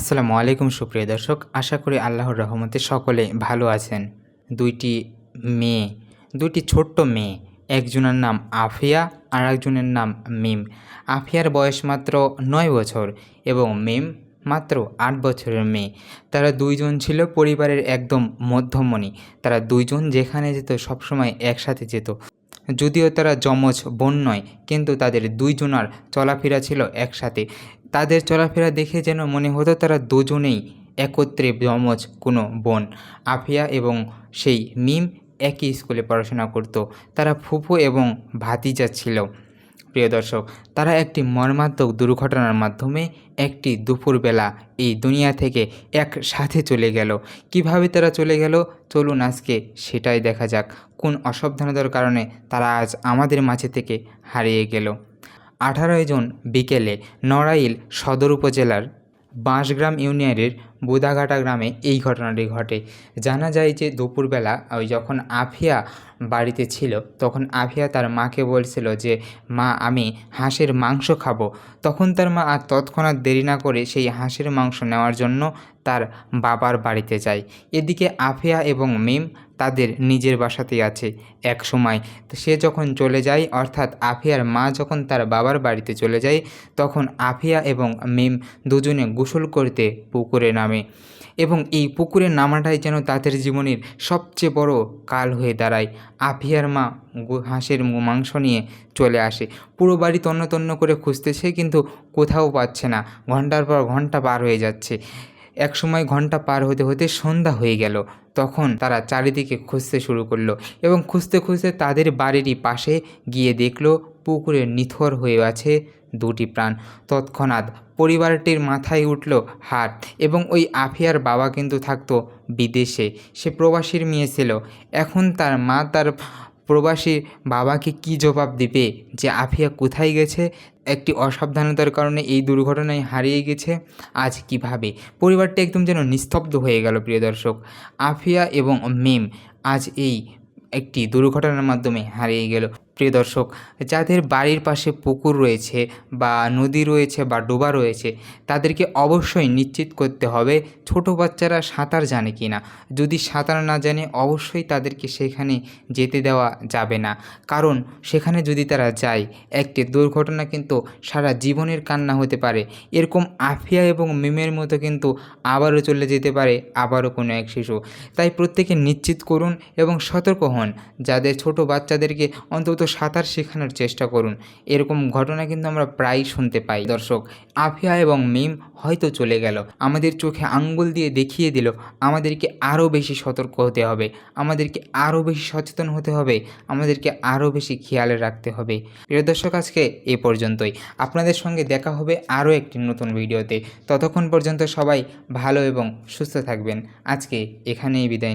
আসসালামু আলাইকুম সুপ্রিয় দর্শক, আশা করি আল্লাহর রহমতে সকলে ভালো আছেন। দুইটি মেয়ে, দুইটি ছোট্ট মেয়ে, একজনের নাম আফিয়া আর একজনের নাম মিম। আফিয়ার বয়স মাত্র 9 বছর এবং মিম মাত্র 8 বছরের মেয়ে। তারা দুইজন ছিল পরিবারের একদম মধ্যমণি। তারা দুইজন যেখানে যেত সবসময় একসাথে যেত। যদিও তারা যমজ বোন নয়, কিন্তু তাদের দুইজনার চলাফেরা ছিল একসাথে। তাদের চলাফেরা দেখে যেন মনে হতো তারা দুজনেই একত্রে যমজ কোনো বোন। আফিয়া এবং সেই মিম একই স্কুলে পড়াশোনা করত। তারা ফুফু এবং ভাতিজা ছিল। প্রিয় দর্শক, তারা একটি মর্মান্তিক দুর্ঘটনার মাধ্যমে একটি দুপুরবেলা এই দুনিয়া থেকে একসাথে চলে গেল। কিভাবে তারা চলে গেল চলুন আজকে সেটাই দেখা যাক। কোন অসাবধানতার কারণে তারা আজ আমাদের মাঝে থেকে হারিয়ে গেল। 18 জন বিকেলে নড়াইল সদর উপজেলার বাঁশগ্রাম ইউনিয়নের বুদাঘাটা গ্রামে এই ঘটনাটি ঘটে। জানা যায় যে দুপুরবেলা যখন আফিয়া বাড়িতে ছিল তখন আফিয়া তার মাকে বলছিল যে মা, আমি হাঁসের মাংস খাবো। তখন তার মা আর তৎক্ষণাৎ দেরি না করে সেই হাঁসের মাংস নেওয়ার জন্য তার বাবার বাড়িতে যায়। এদিকে আফিয়া এবং মিম তাদের নিজের বাসাতেই আছে। এক সময় সে যখন চলে যায়, অর্থাৎ আফিয়ার মা যখন তার বাবার বাড়িতে চলে যায়, তখন আফিয়া এবং মিম দুজনে গোসল করতে পুকুরে নামে এবং এই পুকুরে নামাটাই যেন তাদের জীবনের সবচেয়ে বড় কাল হয়ে দাঁড়ায়। আফিয়ার মা হাঁসের মাংস নিয়ে চলে আসে। পুরো বাড়ি তন্ন তন্ন করে খুঁজতেছে, কিন্তু কোথাও পাচ্ছে না। ঘন্টার পর ঘন্টা পার হয়ে যাচ্ছে। এক সময় ঘন্টা পার হতে হতে সন্ধ্যা হয়ে গেল। তখন তারা চারিদিকে খুঁজতে শুরু করলো এবং খুঁজতে খুঁজতে তাদের বাড়িরই পাশে গিয়ে দেখলো পুকুরে নিথর হয়ে আছে দুটি প্রাণ। তৎক্ষণাৎ পরিবারটির মাথায় উঠল হাত এবং ওই আফিয়ার বাবা কিন্তু থাকতো বিদেশে। সে প্রবাসীর মেয়ে ছিল। এখন তার মা তার প্রবাসী বাবাকে কি জবাব দিবে যে আফিয়া কোথায় গেছে, একটি অসাবধানতার কারণে এই দুর্ঘটনায় হারিয়ে গেছে। আজ কিভাবে পরিবারটি একদম যেন নিস্তব্ধ হয়ে গেল। প্রিয় দর্শক, আফিয়া এবং মিম আজ এই একটি দুর্ঘটনার মাধ্যমে হারিয়ে গেল। প্রিয় দর্শক, যাদের বাড়ির পাশে পুকুর রয়েছে বা নদী রয়েছে বা ডোবা রয়েছে, তাদেরকে অবশ্যই নিশ্চিত করতে হবে ছোট বাচ্চারা সাঁতার জানে কি না। যদি সাঁতার না জানে অবশ্যই তাদেরকে সেখানে যেতে দেওয়া যাবে না, কারণ সেখানে যদি তারা যায় একটি দুর্ঘটনা কিন্তু সারা জীবনের কান্না হতে পারে। এরকম আফিয়া এবং মিমের মতো কিন্তু আবারও চলে যেতে পারে আবারও কোনো এক শিশু। তাই প্রত্যেকে নিশ্চিত করুন এবং সতর্ক হন। যাদের ছোট বাচ্চাদেরকে অন্তত সাঁতার শেখানোর চেষ্টা করুন। এরকম ঘটনা কিন্তু আমরা প্রায়ই শুনতে পাই। দর্শক, আফিয়া এবং মিম হয়তো চলে গেল, আমাদের চোখে আঙ্গুল দিয়ে দেখিয়ে দিল আমাদেরকে আরও বেশি সতর্ক হতে হবে, আমাদেরকে আরও বেশি সচেতন হতে হবে, আমাদেরকে আরও বেশি খেয়ালে রাখতে হবে। প্রিয় দর্শক, আজকে এ পর্যন্তই। আপনাদের সঙ্গে দেখা হবে আরও একটি নতুন ভিডিওতে। ততক্ষণ পর্যন্ত সবাই ভালো এবং সুস্থ থাকবেন। আজকে এখানেই বিদায়।